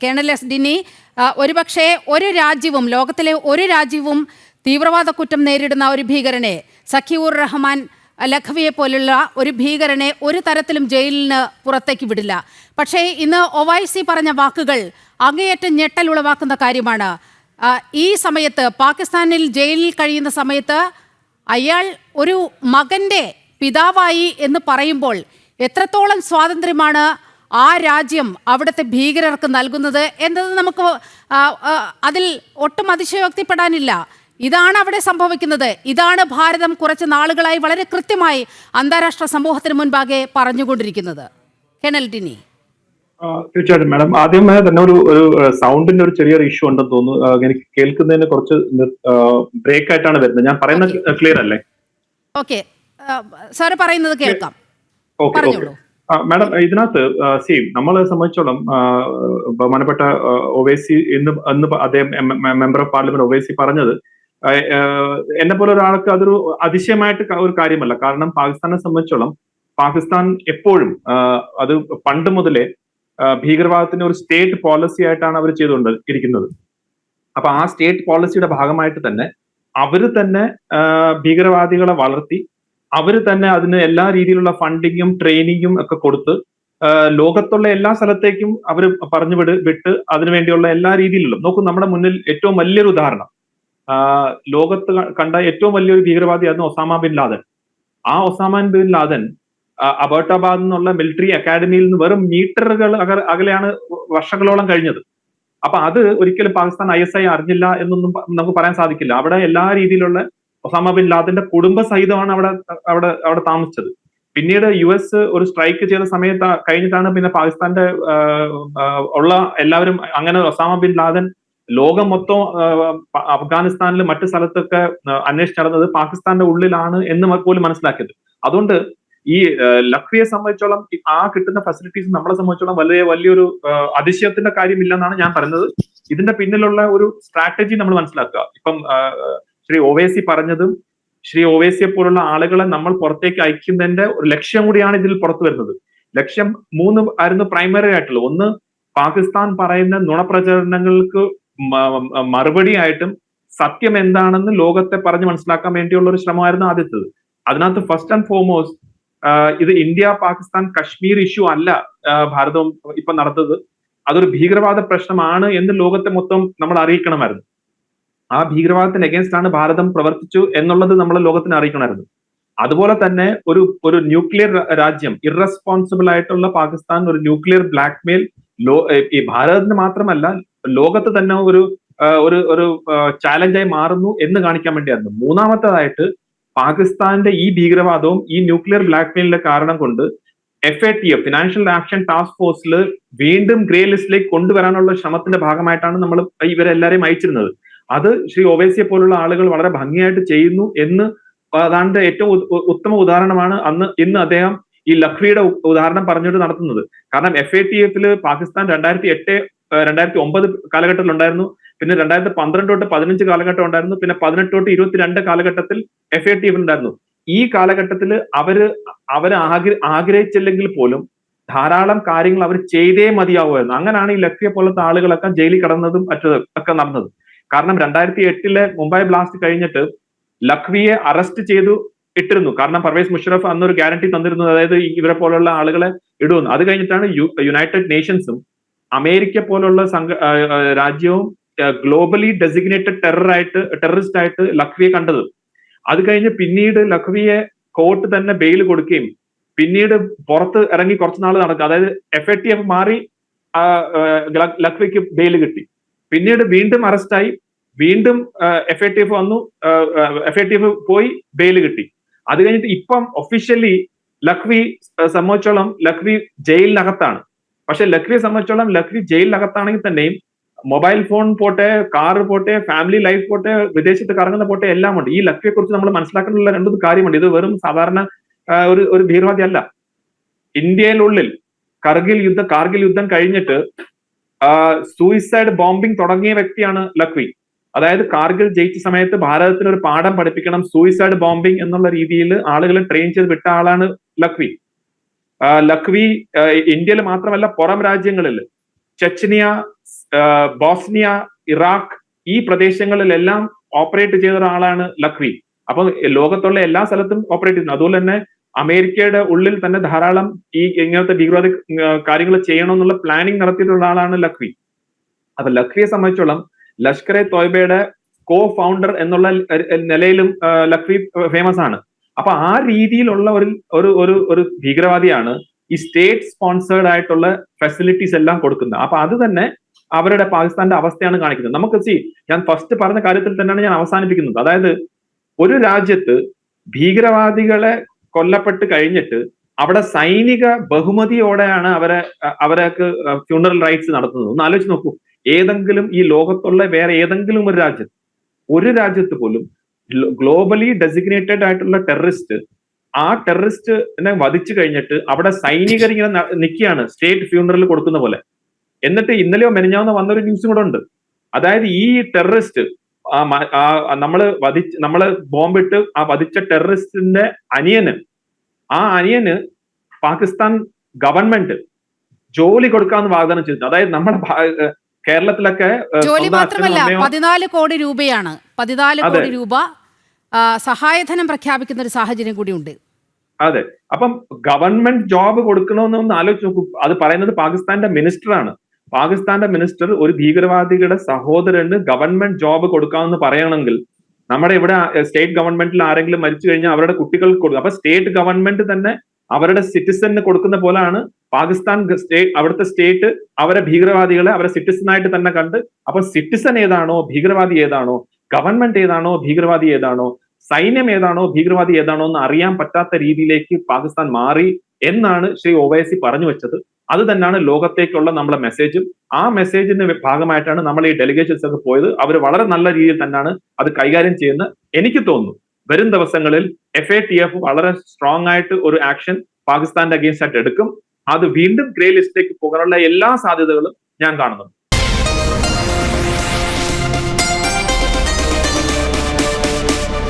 Colonel S ഡിനി, ഒരുപക്ഷെ ഒരു രാജ്യവും, ലോകത്തിലെ ഒരു രാജ്യവും തീവ്രവാദ കുറ്റം നേരിടുന്ന ഒരു ഭീകരനെ, സഖിയൂർ റഹ്മാൻ ലഖവിയെ പോലുള്ള ഒരു ഭീകരനെ ഒരു തരത്തിലും ജയിലിന് പുറത്തേക്ക് വിടില്ല. പക്ഷേ ഇന്ന് ഒവൈസി പറഞ്ഞ വാക്കുകൾ അങ്ങേയറ്റം ഞെട്ടൽ ഉളവാക്കുന്ന കാര്യമാണ്. ഈ സമയത്ത്, പാകിസ്ഥാനിൽ ജയിലിൽ കഴിയുന്ന സമയത്ത് അയാൾ ഒരു മകൻ്റെ പിതാവായി എന്ന് പറയുമ്പോൾ എത്രത്തോളം സ്വാതന്ത്ര്യമാണ് ആ രാജ്യം അവിടുത്തെ ഭീകരർക്ക് നൽകുന്നത് എന്നത് നമുക്ക് അതിൽ ഒട്ടും അതിശയോക്തിപ്പെടാനില്ല. ഇതാണ് അവിടെ സംഭവിക്കുന്നത്. ഇതാണ് ഭാരതം കുറച്ച് നാളുകളായി വളരെ കൃത്യമായി അന്താരാഷ്ട്ര സമൂഹത്തിന് മുൻപാകെ പറഞ്ഞുകൊണ്ടിരിക്കുന്നത്. കേണൽ ഡിനി. തീർച്ചയായിട്ടും മാഡം, ആദ്യമേ തന്നെ ഒരു സൗണ്ടിന്റെ ഒരു ചെറിയൊരു ഇഷ്യൂ ഉണ്ടെന്ന് തോന്നുന്നു. എനിക്ക് കേൾക്കുന്നതിന് കുറച്ച് ബ്രേക്ക് ആയിട്ടാണ് വരുന്നത്. ഞാൻ പറയുന്നത് ക്ലിയർ അല്ലേ? ഓക്കെ, സാർ പറയുന്നത് കേൾക്കാം. പറഞ്ഞോളൂ മാഡം. ഇതിനകത്ത് നമ്മളെ സംബന്ധിച്ചോളം ബഹുമാനപ്പെട്ട ഒവൈസി അന്ന് അദ്ദേഹം മെമ്പർ ഓഫ് പാർലമെന്റ് ഒവൈസി പറഞ്ഞത് എന്നെ പോലെ ഒരാൾക്ക് അതൊരു അതിശയമായിട്ട് ഒരു കാര്യമല്ല. കാരണം പാകിസ്ഥാനെ സംബന്ധിച്ചോളം പാകിസ്ഥാൻ എപ്പോഴും അത് പണ്ട് മുതലേ ഭീകരവാദത്തിന്റെ ഒരു സ്റ്റേറ്റ് പോളിസി ആയിട്ടാണ് അവർ ചെയ്തുകൊണ്ട് ഇരിക്കുന്നത്. അപ്പൊ ആ സ്റ്റേറ്റ് പോളിസിയുടെ ഭാഗമായിട്ട് തന്നെ അവര് തന്നെ ഭീകരവാദികളെ വളർത്തി, അവര് തന്നെ അതിന് എല്ലാ രീതിയിലുള്ള ഫണ്ടിങ്ങും ട്രെയിനിങ്ങും ഒക്കെ കൊടുത്ത് ലോകത്തുള്ള എല്ലാ സ്ഥലത്തേക്കും അവർ പറഞ്ഞു വിട്ട് അതിനുവേണ്ടിയുള്ള എല്ലാ രീതിയിലുള്ള നോക്കും. നമ്മുടെ മുന്നിൽ ഏറ്റവും വലിയൊരു ഉദാഹരണം, ലോകത്ത് കണ്ട ഏറ്റവും വലിയൊരു ഭീകരവാദിയായിരുന്നു ഒസാമ ബിൻ ലാദൻ. ആ ഒസാമ ബിൻ ലാദൻ അബോട്ടാബാദ് എന്നുള്ള മിലിറ്ററി അക്കാഡമിയിൽ നിന്ന് വെറും മീറ്ററുകൾ അകലെയാണ് വർഷങ്ങളോളം കഴിഞ്ഞത്. അപ്പൊ അത് ഒരിക്കലും പാകിസ്ഥാൻ ISI അറിഞ്ഞില്ല എന്നൊന്നും നമുക്ക് പറയാൻ സാധിക്കില്ല. അവിടെ എല്ലാ രീതിയിലുള്ള ഒസാമ ബിൻ ലാദന്റെ കുടുംബ സഹിതമാണ് അവിടെ താമസിച്ചത്. പിന്നീട് US ഒരു സ്ട്രൈക്ക് ചെയ്ത സമയത്ത് കഴിഞ്ഞിട്ടാണ് പിന്നെ പാകിസ്ഥാന്റെ ഉള്ള എല്ലാവരും അങ്ങനെ ഒസാമ ബിൻ ലാദൻ ലോകം മൊത്തം അഫ്ഗാനിസ്ഥാനിലും മറ്റു സ്ഥലത്തൊക്കെ അന്വേഷിച്ച് നടന്നത് പാകിസ്ഥാന്റെ ഉള്ളിലാണ് എന്ന് പോലും മനസ്സിലാക്കിയത്. അതുകൊണ്ട് ഈ ലഖ്വിയെ സംബന്ധിച്ചോളം ആ കിട്ടുന്ന ഫെസിലിറ്റീസ് നമ്മളെ സംബന്ധിച്ചോളം വലിയൊരു അതിശയത്തിന്റെ കാര്യമില്ലെന്നാണ് ഞാൻ പറയുന്നത്. ഇതിന്റെ പിന്നിലുള്ള ഒരു സ്ട്രാറ്റജി നമ്മൾ മനസ്സിലാക്കുക. ഇപ്പം ശ്രീ ഒവൈസി പറഞ്ഞതും ശ്രീ ഒവൈസിയെ പോലുള്ള ആളുകളെ നമ്മൾ പുറത്തേക്ക് അയക്കുന്നതിന്റെ ഒരു ലക്ഷ്യം കൂടിയാണ് ഇതിൽ പുറത്തു വരുന്നത്. ലക്ഷ്യം 3 ആയിരുന്നു പ്രൈമറി ആയിട്ടുള്ളത്. ഒന്ന്, പാകിസ്ഥാൻ പറയുന്ന നുണപ്രചരണങ്ങൾക്ക് മറുപടി ആയിട്ടും സത്യം എന്താണെന്ന് ലോകത്തെ പറഞ്ഞ് മനസ്സിലാക്കാൻ വേണ്ടിയുള്ള ഒരു ശ്രമമായിരുന്നു ആദ്യത്തേത്. അതിനകത്ത് ഫസ്റ്റ് ആൻഡ് ഫോർമോസ്റ്റ് ഇത് ഇന്ത്യ പാകിസ്ഥാൻ കശ്മീർ ഇഷ്യൂ അല്ല ഭാരതവും ഇപ്പൊ നടത്തുന്നത്, അതൊരു ഭീകരവാദ പ്രശ്നമാണ് എന്ന് ലോകത്തെ മൊത്തം നമ്മൾ അറിയിക്കണമായിരുന്നു. ആ ഭീകരവാദത്തിന് അഗേൻസ്റ്റ് ആണ് ഭാരതം പ്രവർത്തിച്ചു എന്നുള്ളത് നമ്മൾ ലോകത്തിന് അറിയിക്കണമായിരുന്നു. അതുപോലെ തന്നെ ഒരു ന്യൂക്ലിയർ രാജ്യം, ഇറസ്പോൺസിബിൾ ആയിട്ടുള്ള പാകിസ്ഥാൻ ഒരു ന്യൂക്ലിയർ ബ്ലാക്ക്മെയിൽ ഈ ഭാരതത്തിന് മാത്രമല്ല ലോകത്ത് തന്നെ ഒരു ചാലഞ്ചായി മാറുന്നു എന്ന് കാണിക്കാൻ വേണ്ടിയായിരുന്നു. മൂന്നാമത്തേതായിട്ട് പാകിസ്ഥാന്റെ ഈ ഭീകരവാദവും ഈ ന്യൂക്ലിയർ ബ്ലാക്ക്മെയിലിന്റെ കാരണം കൊണ്ട് FATF ഫിനാൻഷ്യൽ ആക്ഷൻ ടാസ്ക് ഫോഴ്സിൽ വീണ്ടും ഗ്രേ ലിസ്റ്റിലേക്ക് കൊണ്ടുവരാനുള്ള ശ്രമത്തിന്റെ ഭാഗമായിട്ടാണ് നമ്മൾ ഇവരെല്ലാരെയും അയച്ചിരുന്നത്. അത് ശ്രീ ഒവൈസിയെ പോലുള്ള ആളുകൾ വളരെ ഭംഗിയായിട്ട് ചെയ്യുന്നു എന്ന് അതാണ്ട് ഏറ്റവും ഉത്തമ ഉദാഹരണമാണ് ഇന്ന് അദ്ദേഹം ഈ ലഖ്വിയുടെ ഉദാഹരണം പറഞ്ഞിട്ട് നടത്തുന്നത്. കാരണം FATF പാകിസ്ഥാൻ 2008 2009 കാലഘട്ടത്തിൽ ഉണ്ടായിരുന്നു, പിന്നെ 2012 തൊട്ട് 15 കാലഘട്ടം ഉണ്ടായിരുന്നു, പിന്നെ 18 തൊട്ട് 22 കാലഘട്ടത്തിൽ FATF ഉണ്ടായിരുന്നു. ഈ കാലഘട്ടത്തിൽ അവര് ആഗ്രഹിച്ചില്ലെങ്കിൽ പോലും ധാരാളം കാര്യങ്ങൾ അവർ ചെയ്തേ മതിയാവുമായിരുന്നു. അങ്ങനെയാണ് ഈ ലഖ്വിയെ പോലത്തെ ആളുകളൊക്കെ ജയിലിൽ കടന്നതും ഒക്കെ നടന്നത്. കാരണം 2008 മുംബൈ ബ്ലാസ്റ്റ് കഴിഞ്ഞിട്ട് ലഖ്വിയെ അറസ്റ്റ് ചെയ്തു ഇട്ടിരുന്നു. കാരണം പർവേസ് മുഷറഫ് അന്നൊരു ഗ്യാരണ്ടി തന്നിരുന്നു, അതായത് ഇവരെ പോലുള്ള ആളുകളെ ഇടുമെന്ന്. അത് കഴിഞ്ഞിട്ടാണ് യുണൈറ്റഡ് നേഷൻസും അമേരിക്ക പോലുള്ള രാജ്യവും ഗ്ലോബലി ഡെസിഗ്നേറ്റഡ് ടെററിസ്റ്റ് ആയിട്ട് ലഖ്വിയെ കണ്ടത്. അത് കഴിഞ്ഞ് പിന്നീട് ലഖ്വിയെ കോർട്ട് തന്നെ ബെയിൽ കൊടുക്കുകയും പിന്നീട് പുറത്ത് ഇറങ്ങി കുറച്ച് നാൾ നടക്കുക, അതായത് FATF മാറി ലഖ്വിക്ക് ബെയിൽ കിട്ടി. പിന്നീട് വീണ്ടും അറസ്റ്റായി, വീണ്ടും FATF വന്നു, FATF പോയി, ബെയിൽ കിട്ടി. അത് കഴിഞ്ഞിട്ട് ഇപ്പം ഒഫീഷ്യലി ലഖ്വി സംബന്ധിച്ചോളം ലഖ്വി ജയിലിനകത്താണ്. പക്ഷെ ലഖ്വിയെ സംബന്ധിച്ചോളം ലഖ്വി ജയിലിനകത്താണെങ്കിൽ തന്നെയും മൊബൈൽ ഫോൺ പോട്ടെ, കാറ് പോട്ടെ, ഫാമിലി ലൈഫ് പോട്ടെ, വിദേശത്ത് കറങ്ങുന്ന പോട്ടെ, എല്ലാം ഉണ്ട്. ഈ ലഖ്വിയെ കുറിച്ച് നമ്മൾ മനസ്സിലാക്കാനുള്ള 2 കാര്യമുണ്ട്. ഇത് വെറും സാധാരണ ഒരു ഭീകരവാദി അല്ല. ഇന്ത്യയിലുള്ളിൽ കാർഗിൽ യുദ്ധം കഴിഞ്ഞിട്ട് സൂയിസൈഡ് ബോംബിംഗ് തുടങ്ങിയ വ്യക്തിയാണ് ലഖ്വി. അതായത് കാർഗിൽ ജയിച്ച സമയത്ത് ഭാരതത്തിന് ഒരു പാഠം പഠിപ്പിക്കണം, സൂയിസൈഡ് ബോംബിംഗ് എന്നുള്ള രീതിയിൽ ആളുകളെ ട്രെയിൻ ചെയ്ത് വിട്ട ആളാണ് ലഖ്വി. ലഖ്വി ഇന്ത്യയിൽ മാത്രമല്ല പുറം രാജ്യങ്ങളിൽ ചെച്ചനിയ, ബോസ്നിയ, ഇറാഖ് ഈ പ്രദേശങ്ങളിലെല്ലാം ഓപ്പറേറ്റ് ചെയ്ത ഒരാളാണ് ലഖ്വി. അപ്പൊ ലോകത്തുള്ള എല്ലാ സ്ഥലത്തും ഓപ്പറേറ്റ് ചെയ്യുന്നു. അതുപോലെ തന്നെ അമേരിക്കയുടെ ഉള്ളിൽ തന്നെ ധാരാളം ഈ ഇങ്ങനത്തെ ഭീകരവാദ കാര്യങ്ങൾ ചെയ്യണമെന്നുള്ള പ്ലാനിങ് നടത്തിയിട്ടുള്ള ആളാണ് ലഖ്വി. അപ്പൊ ലഖ്വിയെ സംബന്ധിച്ചോളം ലഷ്കർ എ തോയ്ബയുടെ കോ ഫൗണ്ടർ എന്നുള്ള നിലയിലും ലഖ്വി ഫേമസ് ആണ്. അപ്പൊ ആ രീതിയിലുള്ള ഒരു ഭീകരവാദിയാണ് ഈ സ്റ്റേറ്റ് സ്പോൺസേർഡ് ആയിട്ടുള്ള ഫെസിലിറ്റീസ് എല്ലാം കൊടുക്കുന്നത്. അപ്പൊ അത് തന്നെ അവരുടെ പാകിസ്ഥാന്റെ അവസ്ഥയാണ് കാണിക്കുന്നത്. നമുക്ക് ഞാൻ ഫസ്റ്റ് പറഞ്ഞ കാര്യത്തിൽ തന്നെയാണ് ഞാൻ അവസാനിപ്പിക്കുന്നത്. അതായത് ഒരു രാജ്യത്ത് ഭീകരവാദികളെ കൊല്ലപ്പെട്ട് കഴിഞ്ഞിട്ട് അവിടെ സൈനിക ബഹുമതിയോടെയാണ് അവർക്ക് ഫ്യൂണറൽ റൈറ്റ്സ് നടത്തുന്നത്. ഒന്ന് ആലോചിച്ച് നോക്കൂ. ഏതെങ്കിലും ഈ ലോകത്തുള്ള വേറെ ഏതെങ്കിലും ഒരു രാജ്യത്ത് പോലും ഗ്ലോബലി ഡെസിഗ്നേറ്റഡ് ആയിട്ടുള്ള ടെററിസ്റ്റ് ആ ടെററിസ്റ്റിനെ വധിച്ചു കഴിഞ്ഞിട്ട് അവിടെ സൈനികർ ഇങ്ങനെ നിൽക്കുകയാണ് സ്റ്റേറ്റ് ഫ്യൂണറൽ കൊടുക്കുന്ന പോലെ. എന്നിട്ട് ഇന്നലെയോ മെനഞ്ഞാന്നോ വന്നൊരു ന്യൂസും കൂടെ ഉണ്ട്. അതായത് ഈ ടെററിസ്റ്റ് നമ്മള് ബോംബിട്ട് ആ വധിച്ച ടെററിസ്റ്റിന്റെ അനിയന് പാകിസ്ഥാൻ ഗവൺമെന്റ് ജോലി കൊടുക്കാമെന്ന് വാഗ്ദാനം ചെയ്തിട്ടുണ്ട്. അതായത് നമ്മുടെ കേരളത്തിലൊക്കെ ജോലി മാത്രമല്ല 14 കോടി രൂപയാണ്. 14 കോടി രൂപ സഹായധനം പ്രഖ്യാപിക്കുന്ന ഒരു സാഹചര്യം കൂടി ഉണ്ട്. അതെ. അപ്പം ഗവൺമെന്റ് ജോബ് കൊടുക്കണമെന്നൊന്ന് ആലോചിച്ച് നോക്കൂ. അത് പറയുന്നത് പാകിസ്ഥാന്റെ മിനിസ്റ്ററാണ്. പാകിസ്ഥാന്റെ മിനിസ്റ്റർ ഒരു ഭീകരവാദികളുടെ സഹോദരന് ഗവൺമെന്റ് ജോബ് കൊടുക്കാമെന്ന് പറയണമെങ്കിൽ നമ്മുടെ ഇവിടെ സ്റ്റേറ്റ് ഗവൺമെന്റിൽ ആരെങ്കിലും മരിച്ചു കഴിഞ്ഞാൽ അവരുടെ കുട്ടികൾക്ക് കൊടുക്കും. അപ്പൊ സ്റ്റേറ്റ് ഗവൺമെന്റ് തന്നെ അവരുടെ സിറ്റിസന് കൊടുക്കുന്ന പോലെയാണ് പാകിസ്ഥാൻ അവിടുത്തെ സ്റ്റേറ്റ് അവരെ ഭീകരവാദികളെ അവരെ സിറ്റിസനായിട്ട് തന്നെ കണ്ട്, അപ്പൊ സിറ്റിസൺ ഏതാണോ ഭീകരവാദി ഏതാണോ, ഗവൺമെന്റ് ഏതാണോ ഭീകരവാദി ഏതാണോ, സൈന്യം ഏതാണോ ഭീകരവാദി ഏതാണോ എന്ന് അറിയാൻ പറ്റാത്ത രീതിയിലേക്ക് പാകിസ്ഥാൻ മാറി എന്നാണ് ശ്രീ ഒവൈസി പറഞ്ഞു വെച്ചത്. അത് തന്നെയാണ് ലോകത്തേക്കുള്ള നമ്മളെ മെസ്സേജും. ആ മെസ്സേജിന്റെ ഭാഗമായിട്ടാണ് നമ്മൾ ഈ ഡെലിഗേഷൻസ് ഒക്കെ പോയത്. അവർ വളരെ നല്ല രീതിയിൽ തന്നെയാണ് അത് കൈകാര്യം ചെയ്യുന്നത്. എനിക്ക് തോന്നുന്നു വരും ദിവസങ്ങളിൽ FATF വളരെ സ്ട്രോങ് ആയിട്ട് ഒരു ആക്ഷൻ പാകിസ്ഥാന്റെ അഗെയിൻസ്റ്റ് ആയിട്ട് എടുക്കും. അത് വീണ്ടും ഗ്രേ ലിസ്റ്റിലേക്ക് പോകാനുള്ള എല്ലാ സാധ്യതകളും ഞാൻ കാണുന്നുണ്ട്.